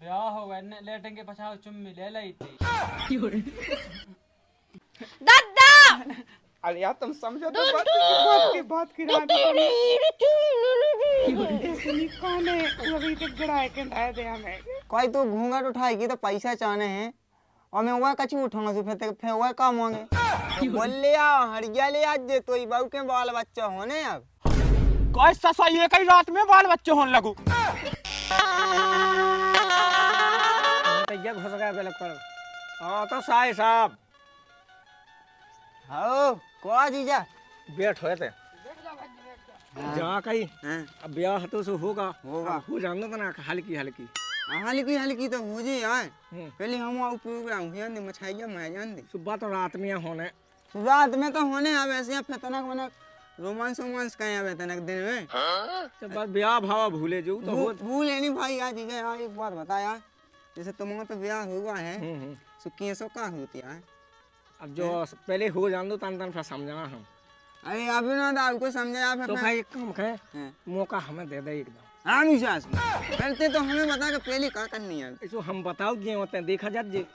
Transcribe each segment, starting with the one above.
ब्याह हो गए लेटेंगे पछाओ चुम्मी ले ली थी। दादा अरे यार तुम समझो तो बात की रात ऐसे कौन है वो अभी तक गड़ाए के आए थे हमें। कोई तू घूंघट उठाएगी तो पैसा चाहने हैं और मैं वह कछु उठाऊंगा फिर वह काम होंगे तो बोल ले आओ हरिया ले आज जे तो बहू के बाल बच्चा होने अब कोई ससा ये कई रात में बाल बच्चे होने लगू तो ये घुस गया गलत पर हाँ तो साई साहब हाँ को जीजा बैठ हुए थे जा कहीं अब ब्याह तो से होगा हो जानो तो ना हल्की हल्की हल्की हल्की तो हो जी यार पहले हम प्रोग्राम हुआ ने मछाइया मैं जान दे सुबह तो रात में होने रात में तो होने अब ऐसे फतनक मनक रोमांस रोमांस कहीं अब तनक दिन में तो बस ब्याह भाव भूले जो तो भूले नहीं भाई यार जीजा यार एक बात बता यार जैसे तुम्हारा तो ब्याह हुआ है सो केसो का होती है अब जो पहले हो जान दो तन तन फिर समझाना हम अरे अभी ना आपको समझाया तो भाई एक काम है मौका हमें दे दे एकदम हाँ विश्वास करते तो हमें बता के पहले क्या करनी है इसको हम बताओ जे होते हैं देखा जा जे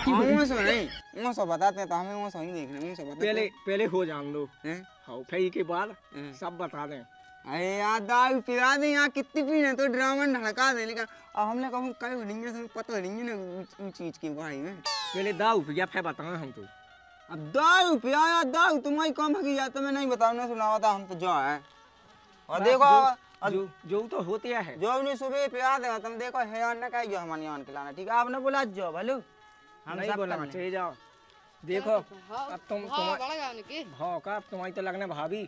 वो सो नहीं वो सो बताते तो हमें वो सो ही देखना वो सो बताते पहले हो जान दो हाँ फिर के बाद सब बता दें। अरे यार दारू पिला दे यहाँ कितनी पीने तो ड्रामा ढड़का दे लेकिन अब हमने कहूँ कल होंगे तो पता नहीं ना चीज के बारे में पहले दाऊ या फिर बताना हम तो अब दारू पिया यार दारू तुम्हारी कम है या तो मैं नहीं बताऊँ ना सुनावा था हम तो जो है और देखो जो तो होते है जो उन्हें सुबह पिया देगा तुम देखो है ना कह हमारे यहाँ खिलाना ठीक है आपने बोला जो भलो हम नहीं बोला चले जाओ देखो अब तुम हाँ का तुम्हारी तो लगना भाभी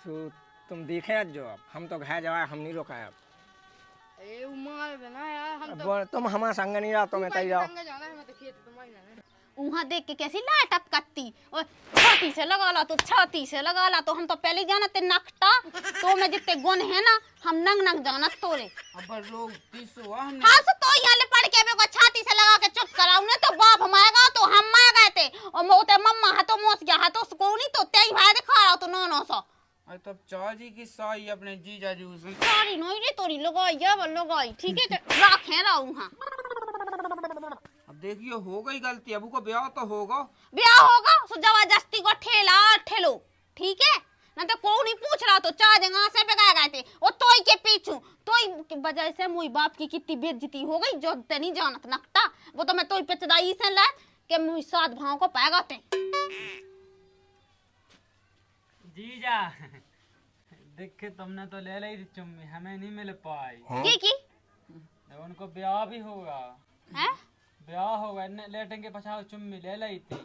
तो तुम देखे आज जो अब हम तो घर जाए हम नहीं रोका अब तुम हमारे संग नहीं रहा तो मैं तय जाओ वहाँ देख के कैसी लाइट टपकती और छाती से लगा ला तो छाती से लगा ला तो हम तो पहले जाना ते नकटा तो मैं जितने गुण है ना हम नंग नंग जाना तोरे अब लोग तीसो हमने हाँ तो यहाँ ले पढ़ के को छाती से लगा के चुप कराऊ ने तो बाप हमारा तो हम आ गए थे और मोते मम्मा हाथों मोस गया हाथों को नहीं तो तेई भाई दिखा रहा तो नो सौ तब चाची की साई अपने जीजा जी उसे सारी नोई रे तोरी लगाई या लगाई ठीक है रखे रहूं हां अब देखियो हो गई गलती अब को ब्याह तो होगा सो जबरदस्ती को ठेलो ठीक है ना तो कोई नहीं पूछ रहा तो चार जगह से बेगा गए थे और तोई के पीछू तोई की वजह से मुई बाप की कितनी बेइज्जती हो गई जो ते नहीं जानत नकटा वो तो मैं तोई पे चदाई से ला के मुई साथ भाव को पाएगा ते जीजा देखे तुमने तो ले ली थी चुम्मी हमें नहीं मिल पाई की उनको ब्याह भी होगा हैं ब्याह होगा लेटेंगे पछाओ चुम्मी ले ली थी।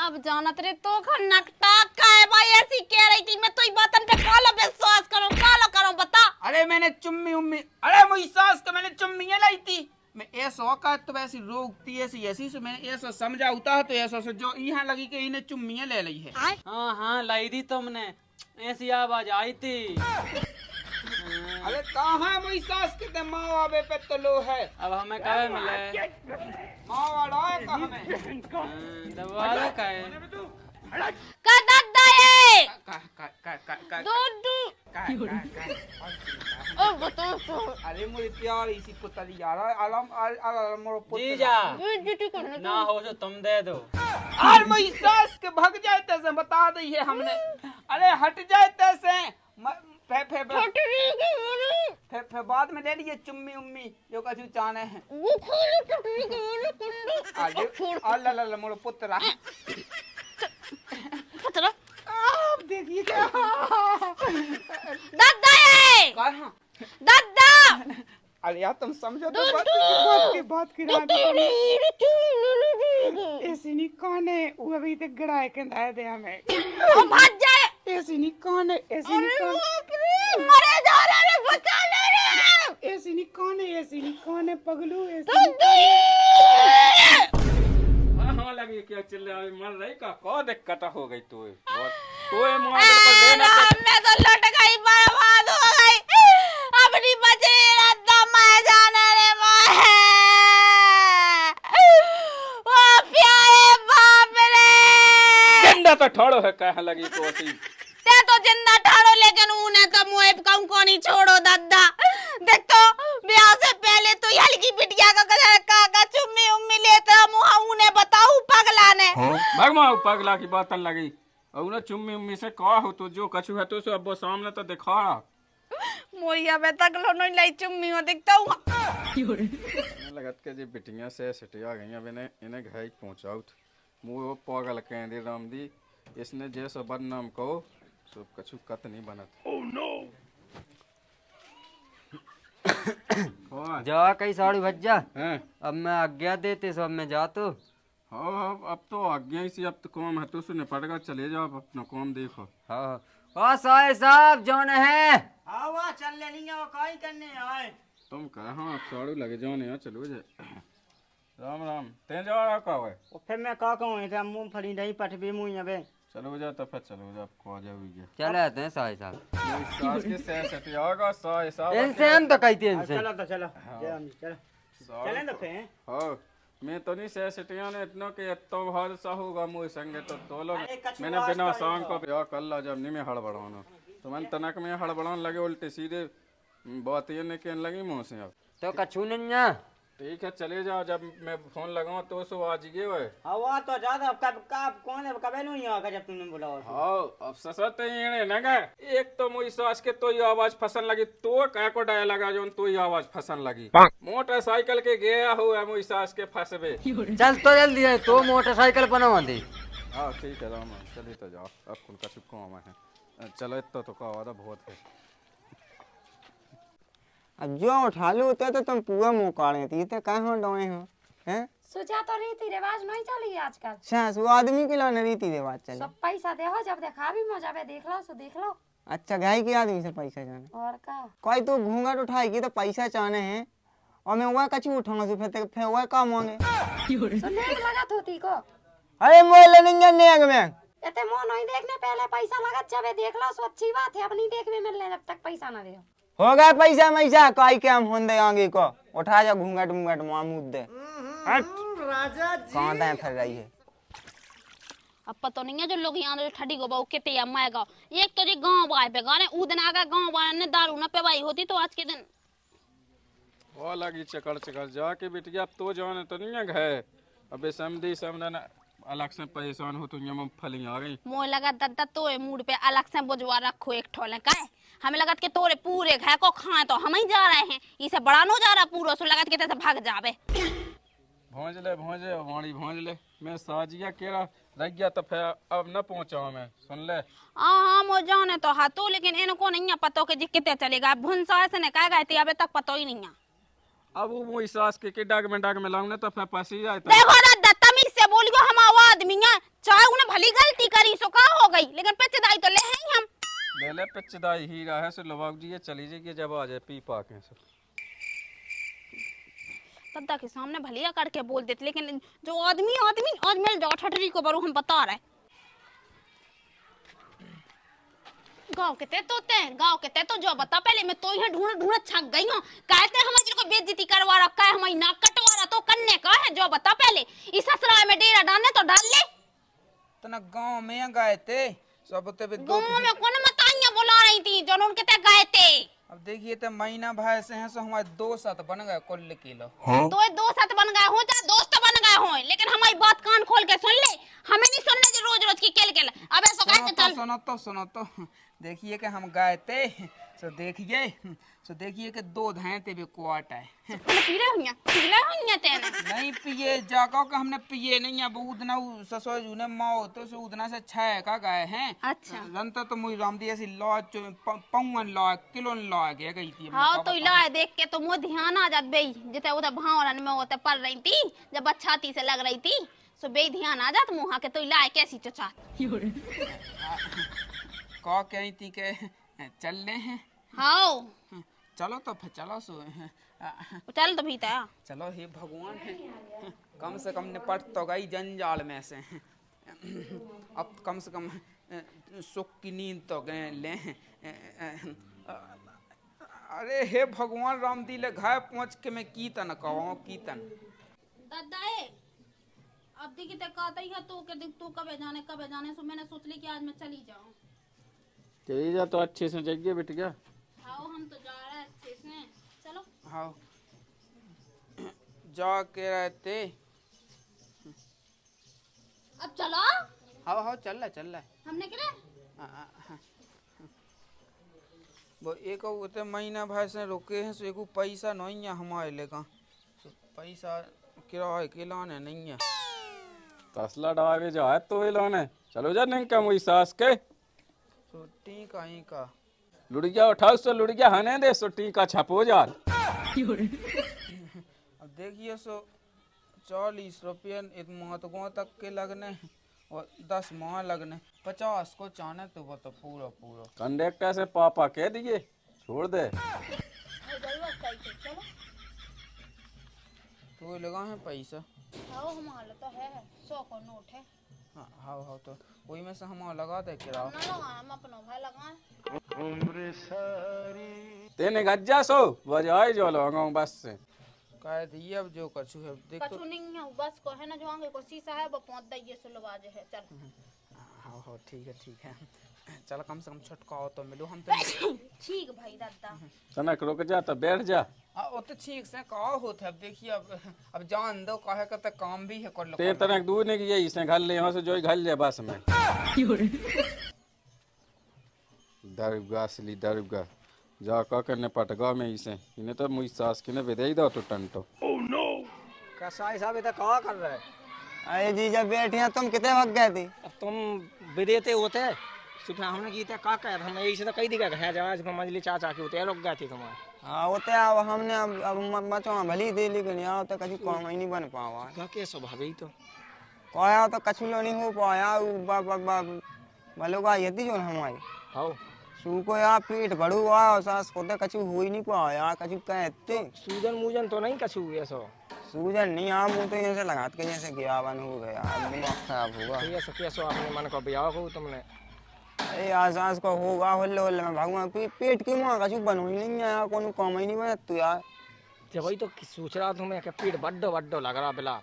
अब जानत रे तो नकटा काय भाई ऐसी कह रही थी मैं तो बातन पे काला विश्वास करो बता अरे मैंने चुम्मी उम्मी अरे मुझी सास को मैंने चुम्मी लाई थी मैं ऐसा का तो वैसी रोकती ऐसी से मैंने ऐसा समझा होता है तो ऐसा से जो यहाँ लगी कि इन्हें चुम्मियाँ ले ली है। हाँ लाई थी तुमने ऐसी आवाज आई थी। अरे कहाँ मुझी सास के माँ आवे पे तो लो है अब हमें कब मिले माँ वाला है कहाँ में दबा दो कहे का दादा ये दूधू ओ बता अरे मुझे प्यार इसी पुतली यार अलम मोर जीजा ना हो तो तुम दे दो और मुझी सास के भग जाए तैसे बता दी है हमने अरे हट जाए तैसे फिर बाद में ले लिए चुम्मी उम्मी जो कछु चाने हैं अल्लाह मोर पुत्रा आप देखिए क्या दादा ये कहाँ दादा अरे यार तुम समझो तो बात की रात ऐसी नहीं कौन है वो अभी तक गड़ाए के आए थे हमें ओ भाग जाए ऐसी नहीं कौन है ऐसी नहीं कौन मरे जा रहा है बचा ले रे ऐसी नहीं कौन है पगलू हाँ लगी क्या चल रहा है मर रही का दिक्कत हो गई तो मैं तो लट गई बर्बाद हो गई अपनी बची रद्दा मैं जाने रे मां ओ प्यारे बाप रे जिंदा तो ठोड़ो है कह लगी तो ऐसी ते तो जिंदा ठाड़ो लेकिन उन्हें तो मुझे कहूं कौन नहीं छोड़ो दादा। देख तो ब्याह से पहले तो ये हल्की बिटिया का चुम्मी उम्मी लेता मुहा उन्हें बताऊ पगला ने। भगमा पगला की बात लगी और ना चुम्मी उम्मी से कहा हो तो जो कछु है तो सो अब वो सामने तो दिखा मोया में तक लो नहीं लाई चुम्मी हो देखता हूँ। लगत के जी बिटिया से सटिया गई अब इन्हें घर पहुंचाओ मुँह पागल कह दे राम दी इसने जैसा बदनाम कहो सब कछु कत नहीं बनत। जा कई साड़ी भज्जा हैं अब मैं आज्ञा देते सब मैं जा तो। हाँ अब तो आज्ञा ही सी अब तो काम है तो सुने पड़ेगा चले जाओ अपना काम देखो। हाँ हाँ साए साहब जौन है हाँ वाह चल ले नहीं काई करने आए तुम कह हाँ साड़ू लगे जाने यहाँ चलो जे राम राम ते जा रहा का है फिर मैं का कहूँ इधर मूंगफली नहीं पटबी मुँह अबे चलो जा तो फिर चलो जा आपको आ जाओगे चले आते हैं साए साहब सास के से सटियागा साए साहब इनसे हम तो कहते हैं इनसे। तो चलो चले तो फिर हाँ मैं तो नहीं से सटिया ने इतना कि तो हादसा होगा मुझे संगे तो लोग मैंने बिना सांग को ब्याह कर ला जब नहीं मैं हड़बड़ाना तो मैंने तनक में हड़बड़ाने लगे उल्टे सीधे बात ये नहीं कहने लगी मुँह से अब तो कछू नहीं ना ठीक है चले जाओ जब मैं फोन लगाऊं तो सो आज गए हुए हवा तो ज्यादा कब कौन है कबे नहीं आगा जब तूने बुलाओ हाँ अब ससत ये न गए एक तो मुझी सास के तो ये आवाज फसन लगी तो कह को डाय लगा जो तो ये आवाज फसन लगी मोटरसाइकिल के गया हुआ मुझी सास के फंसबे चल तो जल्दी है तो मोटरसाइकिल बनवा दे। हाँ ठीक है राम चलिए तो जाओ अब कुल का चुप काम है चलो इतना तो का वादा बहुत है। अब जो उठा लो होता तो तुम पूरा मुंह काढ़े थी तो कहाँ डोए हो हैं सोचा तो रीति रिवाज नहीं चली आजकल सास वो आदमी के लाने रीति रिवाज चले सब पैसा देहो जब देखा भी मजा में देख लो सो देख लो। अच्छा गाय के आदमी से पैसा जाने और का कोई तो घूंघट उठाएगी तो पैसा चाहने हैं और मैं वह कछु उठाऊंगा से फिर वह काम होंगे तो नेक लगत होती को अरे मोल नहीं नेग में एते मोह नहीं देखने पहले पैसा लगत जब देख लो सो अच्छी बात है अब नहीं देखने मिलने जब तक पैसा ना दे हो गया पैसा मैसा कोई के हम होंदे आगे को उठा जा घूंघट मुंगट मामूद दे राजा जी कहां दे फिर रही है अब पता नहीं है जो लोग यहाँ जो ठडी को बहु कितने या मायगा एक तो जी गांव वाले पे गाने ऊ दिन आगा गांव वाले ने दारू न पेवाई होती तो आज के दिन वो लगी चकड़ चकड़ जाके बिटिया अब तो जाने तो नहीं है घर अबे समझी समझना अलग से परेशान हो तो ये मूंगफली आ गई मोह लगा दद्दा तो मूड पे अलग से बुझवा रखो एक ठोले का हमें लगत के तोरे पूरे घर को खाए तो हम ही जा रहे हैं इसे बड़ा नो जा रहा पूरा सो लगत के तैसे भाग जावे भोंज ले वाणी भोंज ले मैं साजिया केरा रह गया तो फिर अब न पहुंचा मैं सुन ले हाँ मो जाने तो हाँ तो लेकिन इनको नहीं है पता कि जी कितने चलेगा भुनसा ऐसे ने कह गए थे अबे तक पता ही नहीं है अब वो सास के डाग में लाऊंगा तो फिर पसी जाए देखो ना तमीज से बोलियो हम आवाज आदमी है चाहे उन्हें भली गलती करी सो का हो गई लेकिन पिचदाई तो ले हैं हम ले ले पिचदाई ही रहा है सो लवाग जी चली जाइए जब आ जाए पी पा के सो दद्दा के सामने भलिया करके बोल देते लेकिन जो आदमी आज मिल जाओ ठटरी को बरू हम बता रहे गांव के तो जो बता पहले मैं तो यहाँ ढूंढ छक गई हूँ कहते हम को बेइज्जती करवा रखा है हमारी नाक कटवा रहा तो करने का है जो बता पहले इस ससुराल में डेरा डालने तो डाल ले तना गांव में गए थे सब ते गांव में कौन मताइयां बुला रही थी जो उनके तक गए थे अब देखिए तो महीना भाई से हैं सो हमारे 2 साथ बन गए कुल किलो तो ये 2 साथ बन गए हो चाहे दोस्त बन गए हो लेकिन हमारी बात कान खोल के सुन ले हमें नहीं सुनने जो रोज की केल अब ऐसा कैसे चल सुनो तो देखिए कि हम गए थे सो देखिए कि 2 धाए थे भी क्वाट है पीले हुई तेने नहीं पिए जाको का हमने पिए नहीं है बहुत ना ससुर जी ने माओ तो सो उतना से 6 का गए हैं अच्छा जनता तो मुझे रामदी ऐसी लॉ पौन लॉ किलो लॉ के गई थी हाँ तो इलाज देख के तो मुझे ध्यान आ जात बेई जिते उधर भावरन में होते पड़ रही थी जब छाती से लग रही थी सो बेई ध्यान आ जात मुहा के तो इलाज कैसी चचा का कही थी के चल ले हैं हाँ चलो तो फिर चलो सो चल तो भीता चलो हे भगवान है कम से कम निपट तो गई जंजाल में से अब कम से कम सुख की नींद तो गए ले अरे हे भगवान रामदी ले घर पहुंच के मैं कीर्तन कहूँ कीर्तन दादाए अब देखी ते कहता ही है तो के देख तू कबे जाने सो मैंने सोच ली कि आज मैं चली जाऊं चली जा तो अच्छे से जगिए बेटिया हाँ हम तो हाँ जा के रहते। अब चलो। हाँ हाँ चल रहा हमने करे हाँ। वो एक उते महीना भर से रुके हैं, सो एको पैसा नहीं है हमारे लेका, सो पैसा किराए के लाने नहीं है। तसला डागे जा है तो लाने चलो जा नहीं कम हुई सास के सो टीका ही का लुड़िया उठाओ सो लुड़िया हने दे सो टीका छपो जा। अब देखिए सो 40 रुपये महत्वों तक के लगने और 10 माह लगने, 50 को चाहने तो वो तो पूरा पूरा कंडक्टर से पापा कह दिए छोड़ दे। तो लगा है पैसा। हाँ हमारा तो है 100 का नोट है। हाँ हाँ हाँ तो वही में से हम लगा दे किराया। ना लगा हम अपनों भाई लगाए। तेने गज्जा सो बजाए जो लोगों बस से कह दिए अब जो कछु है देख तो। कछु नहीं है बस को है ना जो आगे को शीशा है वो पहुंच दइए सुलवाजे है चल। हाँ हाँ ठीक है चल कम से कम छटकाओ तो मिलो हम तो। ठीक भाई दादा। तनक रुक जा तो बैठ जा। वो तो ठीक से कहा होता है। अब देखिए अब जान दो कहे का तो काम भी है कर लो। ते तनक दूर नहीं किया इसे घर ले यहाँ से जो घर ले बस में दरगाह असली दरगाह जा करने पटगा में इसे इन्हें तो मुझ सास की ने विदे दो तो टंटो। कसाई साहब इधर कहाँ कर रहे? अरे जीजा बैठे हैं, तुम कितने वक्त गए थे? अब तुम विदेते होते सिर्फ हमने की था का कह हम यही से तो कई दिखा है जहाज में मजली चाचा के होते रुक गए थे तुम्हारे। हाँ होते अब हमने अब बचवा भली दे लेकिन यहाँ तो कछु काम ही नहीं बन पावा। का के स्वभाव ही तो कोया तो कछु लो नहीं हो पाया भलो का यदि जो हमारी आओ सू को यार पेट भरू हुआ सास को तो कछु हो ही नहीं पाया कछु कहते। सूजन मूजन तो नहीं कछु ऐसा सूजन नहीं आ मुँह तो जैसे लगात के जैसे गियावन हो गया दिमाग खराब होगा। ये सब कैसे आपने मन को ब्याह को तुमने? अरे यार सास को होगा होल्ले होल्ले में भगवान पेट की माँ कछु बनो ही नहीं है यार कोनो काम ही नहीं बना तू यार। जब वही तो सोच रहा तुम्हें कि पेट बड्डो बड्डो लग रहा बिला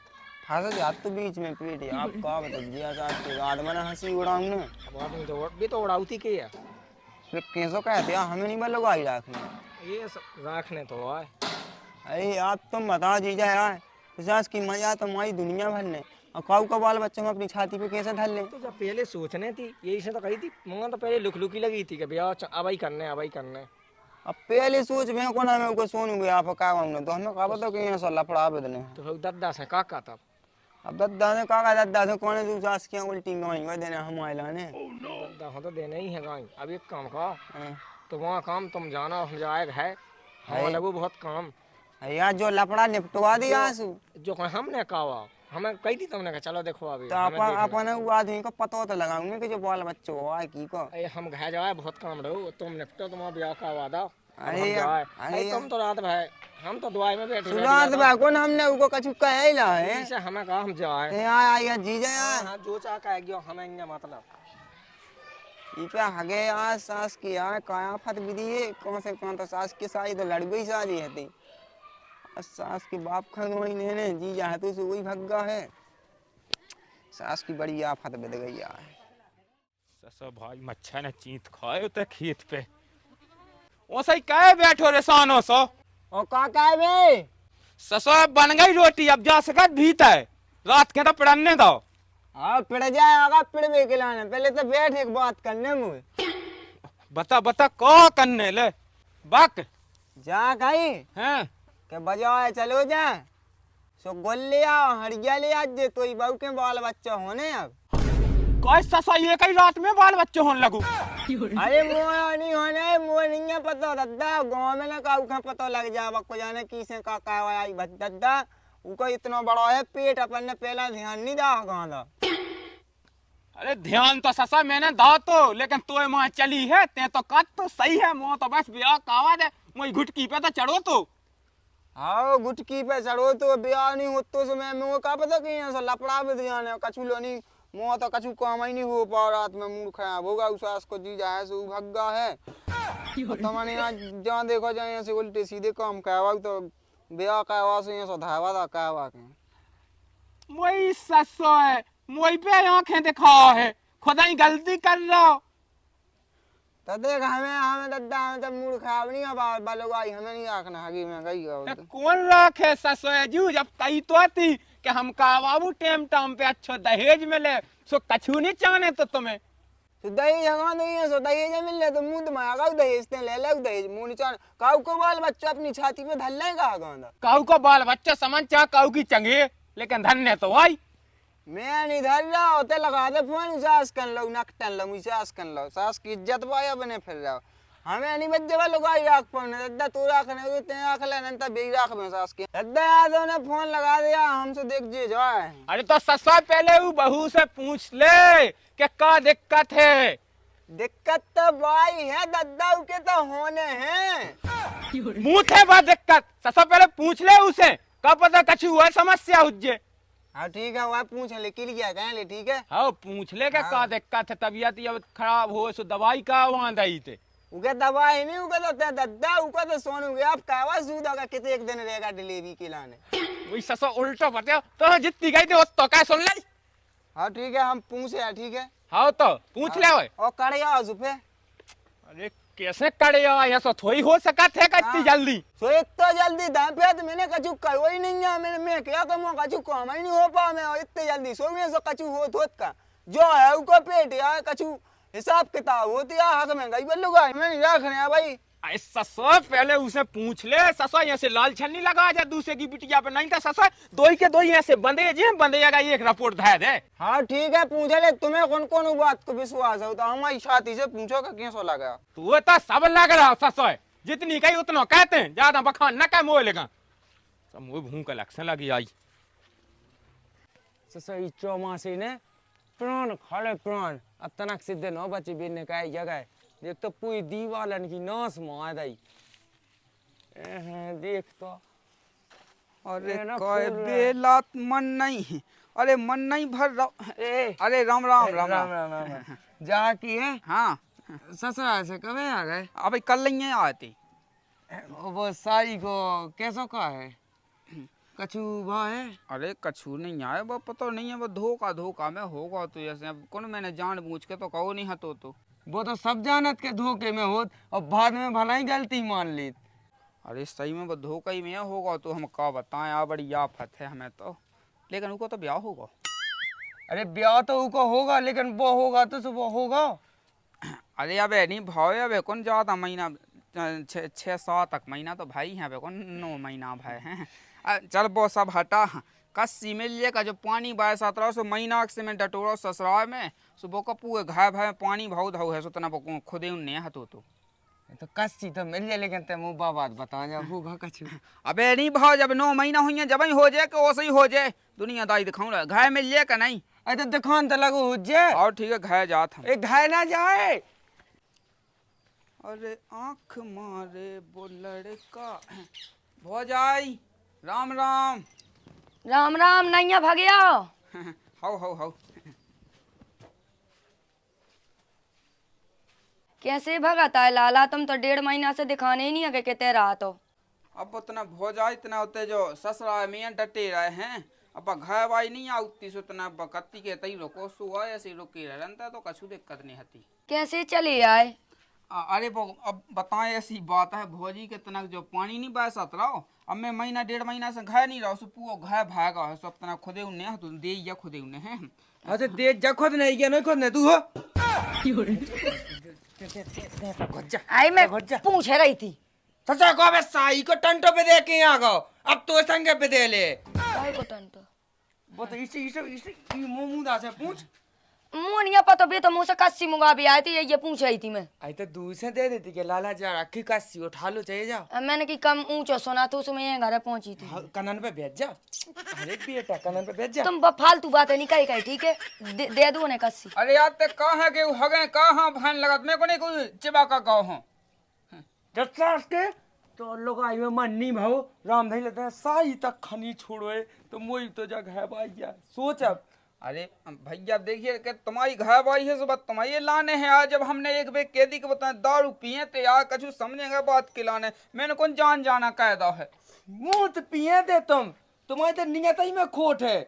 फंस जात तो बीच में पेट आप का बता दिया सास के बाद मैंने हंसी उड़ाऊं ना। अब आदमी तो भी तो उड़ाउती के है फिर कैसो कहते यार हमें नहीं बल्लो गाई रखने ये सब रखने तो है। अरे आप तुम बताओ जीजा यार सास की मजा तो हमारी दुनिया भर ने और काऊ का बाल बच्चों में अपनी छाती पे कैसे धर ले। तो जब पहले सोचने थी यही से तो कही थी मंगा तो पहले लुकी लगी थी कि ब्याह अबाई करने अब पहले सोच में को ना मैं को सोनू गया आप का तो हमें का बता कि ऐसा लफड़ा बदले तो फिर दद्दा से काका तब अब दद्दा ने काका दद्दा से कौन है सास की उल्टी गवाई देने हमारे लाने दद्दा हो तो देना ही है गाई। अब एक काम का तो वहाँ काम तुम जाना हम जाएगा है हमें लगो बहुत काम यार जो लफड़ा निपटवा दिया जो हमने कहा हमें कही थी तुमने कहा चलो देखो अभी तो अपन आदमी को पता तो लगाऊंगे कि जो बाल बच्चों हुआ है की को। अरे हम घर जाए बहुत काम रहो तुम निपटो तुम्हारा ब्याह का वादा। अरे तुम तो रात भाई हम तो दुआई में बैठे रात भाई कौन हमने उनको कछु कहे ला है इसे हमें कहा हम जाए यार जीजा यार हाँ जो चाह कह गया हमें इंगे मतलब ये पे हगे यार सास की यार काया फत विधि है कौन से कौन तो सास की सारी तो लड़ गई सारी है थी सास की बाप खगोई ने जीजा है तो उसे वही भग्गा है सास की बड़ी आफत बद गई यार। ससो भाई मच्छा ने चींट खाए तो खेत पे ओसे काहे बैठो रे सानो सो ओ का काहे बे ससो बन गई रोटी अब जा सकत भीतर रात के तो पड़ने दो। हाँ पिड़ जाएगा पिड़वे के लाने पहले तो बैठ एक बात करने मुझे बता को करने ले बक जा खाई हैं के बजाए चलो जा सो गोल ले आओ हड़िया ले आज जे तो बहू के बाल बच्चा होने अब कोई ससो ये कई रात में बाल बच्चे होने लगू। अरे मोह नहीं होने मोह नहीं है पता दद्दा गाँव में ना काऊ का पता लग जा को जाने किसे का आई दद्दा उको इतना बड़ा है पेट अपन ने पहला ध्यान नहीं दा गाँव। अरे ध्यान तो ससा मैंने दा तो लेकिन तो माँ चली है ते तो कत तो सही है मुँह तो बस ब्याह कावा दे मुझे घुटकी पे तो चढ़ो तो हाँ गुटकी पे चढ़ो तो ब्याह नहीं होतो समय में का पता कि ऐसा लपड़ा भी ध्यान है कछु लो नहीं मुँह तो कछु काम ही नहीं हो पा रात में मूड खराब होगा उस सास को जी जाए सो भग्गा है तुम्हारे यहाँ जहाँ देखो जाए ऐसे उल्टे सीधे काम कहवा तो ब्याह कहवा से ऐसा धावा था कहवा के मोई ससो है मोई पे आंखें दिखाओ है खुदा ही गलती कर रहा तो देख हमें दद्दा हमें तो मूड खराब नहीं है बालों का हमें नहीं आखना हगी में गई ए, कौन रखे ससुजू जब कही तो थी कि हम का बाबू टेम टाम पे अच्छो दहेज मिले सो कछु नहीं चाहने तो तुम्हें तो दहेज हगा नहीं है सो दहेज मिल ले तो मुंह में आगा दहेज ते ले ले दहेज मुंह निचान काऊ को बाल बच्चा अपनी छाती पे धल लेगा आगा काऊ को बाल बच्चा समझ चा काऊ की चंगे लेकिन धन्य तो आई मैं नहीं धर रहा होते लगा दे फोन सास कर लो नकटन लो सास कर लो सास की इज्जत पाया बने फिर जाओ हमें नहीं बच्चे वालों का राख पड़ने दद्दा तू राखने तो ते आख ले नंता बे राख में सास के दद्दा यादव ने फोन लगा दिया हमसे देख जे जाए। अरे तो ससुर पहले वो बहू से पूछ ले कि क्या दिक्कत है। दिक्कत तो भाई है दद्दा के तो होने हैं मुँह थे बात दिक्कत ससुर पहले पूछ ले उसे क्या पता कछु हुआ समस्या हुज्जे। हाँ ठीक है वह पूछ ले कि लिया कह ले ठीक है। हाँ पूछ ले क्या दिक्कत है तबीयत ये खराब हो सो दवाई का वहाँ दई थे उके दवाई नहीं उके तो दद्दा उके तो सोनू गया अब कावा सूद होगा कितने एक दिन रहेगा डिलीवरी के लाने वही ससुर उल्टा बताओ तो जितनी गई थी वो तो क्या सुन ले। हाँ ठीक है हम पूछ रहे ठीक है। हाँ तो पूछ ले और कड़िया सुफे अरे कैसे कड़े यहाँ सो थोड़ी हो सका थे इतनी जल्दी सो इतना जल्दी दांपे तो मैंने कछु कहो ही नहीं है मैं क्या कहूँ कछु काम ही नहीं हो पा मैं इतने जल्दी सो में सो कछु हो तो का जो है उको पेट या कछु हिसाब किताब होती है हक में गई बल्लू गाय मैं नहीं रखने है भाई। ससुर पहले उसे पूछ ले ससुर यहाँ से लाल छन्नी लगा जा दूसरे की बिटिया पे नहीं था ससुर दो ही के दो यहाँ से बंदे जे बंदे का एक रिपोर्ट धाय दे। हाँ ठीक है पूछे ले तुम्हें कौन कौन बात को विश्वास है तो हमारी छाती से पूछो का कैसा लगा तू तो सब लग रहा ससुर जितनी कही उतना कहते हैं ज्यादा बखान न कह मोह लेगा सब मुँह भूख का लक्षण लगी आई ससुर चौमासी ने प्राण खाले प्राण अब तनक सिद्धे न बचे बिन का जगह देख तो पूरी दीवालन की नाश मार दई देख तो अरे काय बेला मन नहीं अरे मन नहीं भर रहा अरे राम राम राम राम राम जा की है हाँ ससुराल से कब आ गए अबे कल नहीं आती वो सारी को कैसो का है कछु वहाँ है। अरे कछु नहीं आए वो पता नहीं है वो धोखा में होगा तो जैसे अब कौन मैंने जान बूझ के तो कहो नहीं हतो तो वो तो सब जानत के धोखे में होत और बाद में भला ही गलती मान ली। अरे सही में वो धोखा ही में होगा तो हम क्या बताएं आ बड़ी आफत है हमें तो लेकिन उनको तो ब्याह होगा। अरे ब्याह तो उनको होगा लेकिन वो होगा तो वो होगा। अरे अब नहीं भाई अब कौन ज्यादा महीना 6-7 तक महीना तो भाई है कौन 9 महीना भाई हैं चल वो सब हटा कस्सी मिल जाएगा जो पानी 22-17 महीना से में डटोरा ससुराल में सुबह का पूरे घाय भाई पानी भाव धाव है सो तना खुदे उन्ने हतो तो कस्सी तो मिल जाए लेकिन ते मुँह बात बता जा होगा कछु। अबे नहीं भाव जब 9 महीना हुई जब ही हो जाए कि वैसे ही हो जाए दुनियादारी दिखाऊंगा घाय मिल जाए का नहीं। अरे तो दुकान तो लगो हो जाए और ठीक है घाय जात हम एक घाय ना जाए। अरे आँख मारे वो लड़का भौजाई राम राम राम राम नैया भगया हाउ कैसे भगाता है लाला तुम तो 1.5 महीना से दिखाने ही नहीं आगे कहते रहा तो अब उतना भौजाई इतना होते जो ससुराल में डटे रहे हैं अब घर वाई नहीं आती सो इतना बकत्ती के तई रोको सुआ ऐसे रुकी रहता तो कछु दिक्कत नहीं होती। कैसे चले आए अरे वो अब बताएं ऐसी बात है भौजी के तनक जो पानी नहीं बरसत रहो अब मैं 1.5 महीना से घर नहीं रहो पूरा घर भागा है सब तना खुदे उन्हें तो दे या खुदे उन्हें हैं। अच्छा दे जा खुद नहीं क्या नहीं खुद नहीं तू हो आई मैं पूछ रही थी सचा को अबे साई को टंटो पे दे के आ गो अब तो संगे पे दे ले को टंटो वो तो इसे मुंह से पूछ मुँह नहीं पता भी तो मुँह से कस्सी मुंगा भी आई थी ये पूछ रही थी मैं आई तो दूर से दे देती कि लाला जा रखी कस्सी उठा लो चाहिए जा अब मैंने कि कम ऊंचा सुना तो उसमें ये घर पहुंची थी कनन पे भेज जा अरे बेटा कनन पे भेज जा तुम फालतू बातें नहीं कही ठीक है दे दो उन्हें कस्सी। अरे यार ते कहाँ है कि हगे कहाँ भान लगत मैं को नहीं कोई चिबा का गाँव हूँ जब के तो लोग आई में मन नहीं भाव राम नहीं लेते हैं साई तक खनी छोड़ो तो मोई तो जग है भाई सोच अब। अरे भैया देखिए कि तुम्हारी घर बाई है सुबह तुम्हारे लाने हैं आज जब हमने एक बेग कैदी के बताया दारू पिए तो यार कछु समझेंगे बात के लाने मैंने कौन जाना कायदा है मुँह तो पिए दे तुम्हारी तो नियत ही में खोट है।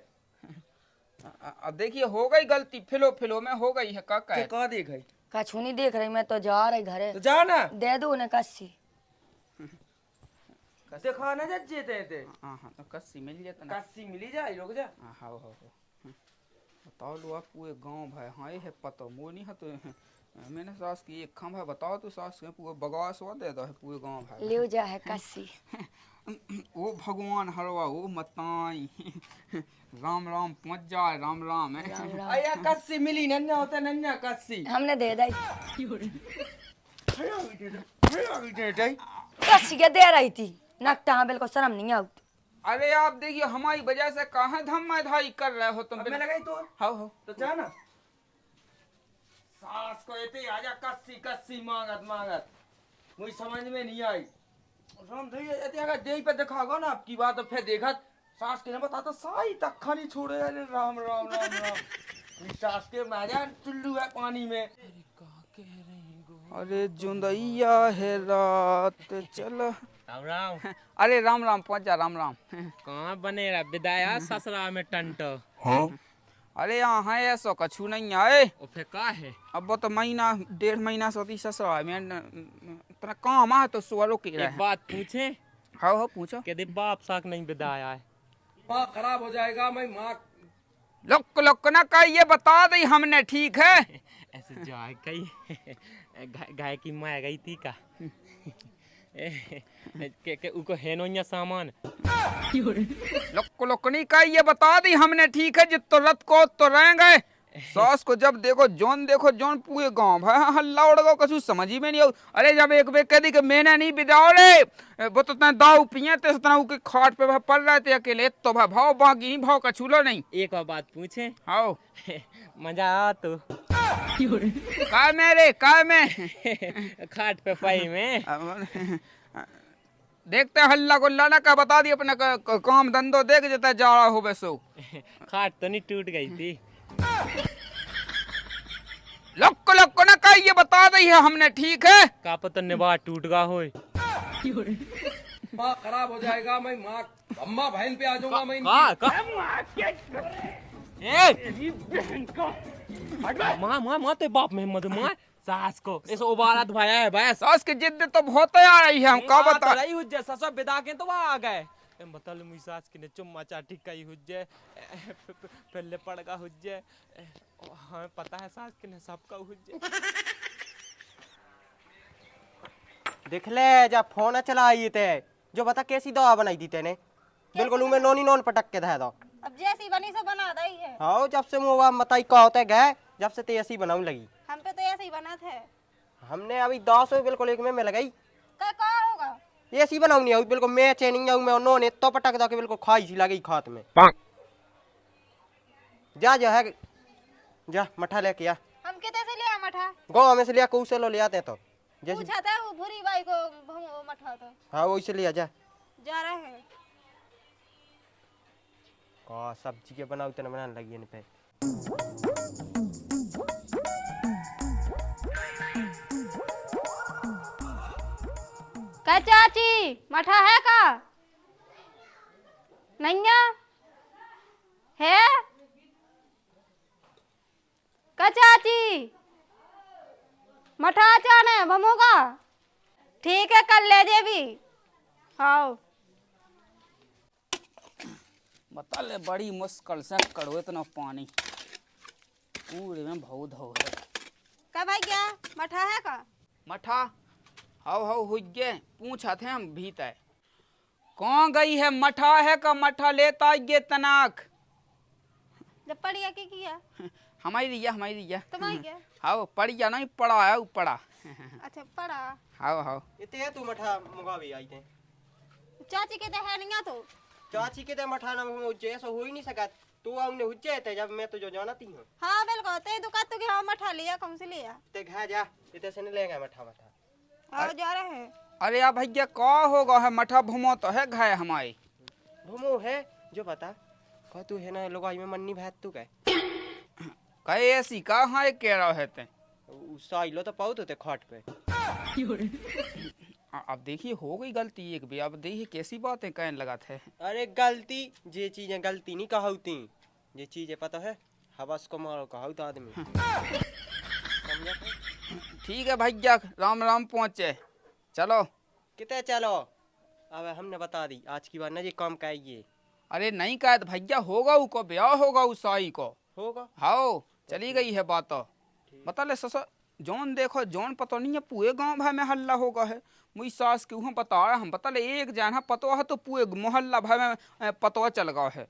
अब देखिए हो गई गलती फिलो में हो गई है का देख कछु नहीं देख रही, मैं तो जा रही घरे। तो जा ना, दे दो उन्हें कस्सी। दिखा ना जज्जे ते हाँ हाँ तो कस्सी मिल जाता ना। कस्सी मिली जाए, रुक जा। हाँ हो बताओ लो आप पूरे गांव भाई। हाँ ये है पता वो नहीं है तो मैंने सास की एक खम है। बताओ तो सास के पूरे बगवास हुआ दे दो है पूरे गांव भाई। ले जा है कस्सी। ओ भगवान हरवा ओ मताई राम राम पहुंच जाए राम राम है। आया कस्सी मिली, नन्ना होता नन्ना कस्सी। हमने दे दी दे कस्सी के दे रही थी। नकटा बिल्कुल शर्म नहीं आउट। अरे आप देखिए हमारी वजह से कहाँ धम्माधाई कर रहे हो तुम। मैं लगाई तो हो तो जा ना। सास को इतनी आजा कस्सी कस्सी मांगत मांगत मुझे समझ में नहीं आई। राम धई इतनी अगर देही पे दिखागा ना आपकी बात तो फिर देखा सास के ने बता तो साई तक खानी छोड़े। अरे राम राम राम राम मेरी सास के मारा चुल्लू है पानी में। अरे जुंदैया है रात चल। राम राम। अरे राम राम पहुंच जा राम राम। कहाँ बने रहा विदाया ससुरा में टंटो। अरे यहाँ ऐसा कछु नहीं आए। ओ फिर का है? अब वो तो महीना 1.5 महीना से ससुरा में तेरा काम आ तो सुअरों की एक बात पूछे? हाँ पूछो। कहते बाप साक नहीं विदाया है। माँ खराब हो जाएगा। मैं माँ लोक लोक ना का ये बता दी हमने ठीक है। ऐसे जाए कही गाय की माँ गई थी का के उको है नो सामान। लोक लोकनी का ये बता दी हमने ठीक है। जित तो रत को तो रहेंगे सास को जब देखो जोन पूरे गांव भाई हल्ला उड़ गो कछु समझ ही में नहीं आओ। अरे जब एक बेर कह दी कि मैंने नहीं बिदाओ रे वो तो दाऊ पिए थे के खाट पे पड़ रहे थे अकेले तो भाव बाकी नहीं भाव कछूलो नहीं। एक और बात पूछे? हाँ मजा आ तो काय मेरे काय में खाट पे पाई में देखते हल्ला गुल्ला ना का बता दी अपने काम धंधो देख जाता जा रहा हो वैसो। खाट तो नहीं टूट गई थी? लोक ना का ये बता दी है हमने ठीक है। का पता निभा टूट गा हो। माँ खराब हो जाएगा। मैं माँ अम्मा बहन पे आ जाऊंगा। मैं माँ तो बाप में मत माँ सास को इस उबारत भाया है भाई। सास की जिद तो बहुत आ रही है हम का बता रही हुज्जे ससा बिदा के तो आ गए बतल मुई सास की ने चुम्मा चाटी कई हुज्जे पहले पड़गा हुज्जे। हमें पता है सास की ने सबका हुज्जे। देख ले जब फोन चलाई थे जो बता कैसी दवा बनाई थी तेने बिल्कुल उमे नोनी नोन पटक के दे दो। अब जैसी बनी से बना दई है। हाँ जब से मुँह मताई का होते गए जब से ते ऐसी बनाऊं लगी। हम पे तो ऐसे ही बना थे। हमने अभी 10 बिल्कुल एक में मिल गई। का होगा ऐसी बनाऊ नहीं आई बिल्कुल मैं चेनिंग जाऊं मैं उन्होंने तो पटक दो के बिल्कुल खाई सी लगी खात में। जा जो है जा मठा लेके आ। हम कितने से लिया मठा? गाँव में से लिया कऊ से लो ले आते तो पूछा था वो भूरी बाई को मठा तो। हाँ वही से लिया जा रहे हैं का सब्जी के बनाऊ तेने बनाने लगी इन पे। क्या चाची मठा है का? नैया है का चाची? मठा चाने भमोगा ठीक है कल ले जे भी। हाँ बता ले बड़ी मुश्किल से करो इतना पानी पूरे में बहुत हो है। का भाई क्या मठा है का? मठा हाउ हो गए पूछा थे हम भीतर कौन गई है मठा है का मठा लेता ये तनाक जब पढ़िया की किया हमारी रिया तुम्हारी क्या? हाँ पढ़िया नहीं पढ़ा है पढ़ा। अच्छा पढ़ा। हाँ इतने तू मठा मुगा भी आई थे चाची के है नहीं तो चाची के ते मठा ना मुझे ऐसा हो ही नहीं सका। तू आउने हुज्जे थे जब मैं तुझे जानती हूँ। हाँ बिल्कुल ते दुकान तो कि हाँ मठा लिया कौन से लिया ते घर जा इतने से नहीं लेगा मठा मठा। हाँ जा रहे हैं। अरे यार भैया का होगा है मठा भूमो तो है घाय हमारे भूमो है जो बता कह तू है ना लोग में मन्नी भात तू कह कहे ऐसी कहा है कह रहा है ते साइलो तो पाउत होते खाट पे। अब देखिए हो गई गलती एक भी। अब देखिए कैसी बातें कहने लगा थे। अरे गलती जे चीजें गलती नहीं कहती जे चीजें पता है हवस को मारो कहूत आदमी समझा। ठीक है भैया, राम राम पहुँचे। चलो। कितने चलो? अब हमने बता दी आज की बात ना, जी काम का ये। अरे नहीं कहा तो भैया, होगा उसको ब्याह होगा उस साई को। होगा। हाँ चली गई है बात। बता ले ससुर जौन देखो जौन पता नहीं है, पूरे गांव भाई में हल्ला होगा है। मुझी सास क्यों बता रहा हम, बता ले एक जाना पतो है तो पूरे मोहल्ला भाई में पतो चल गया है।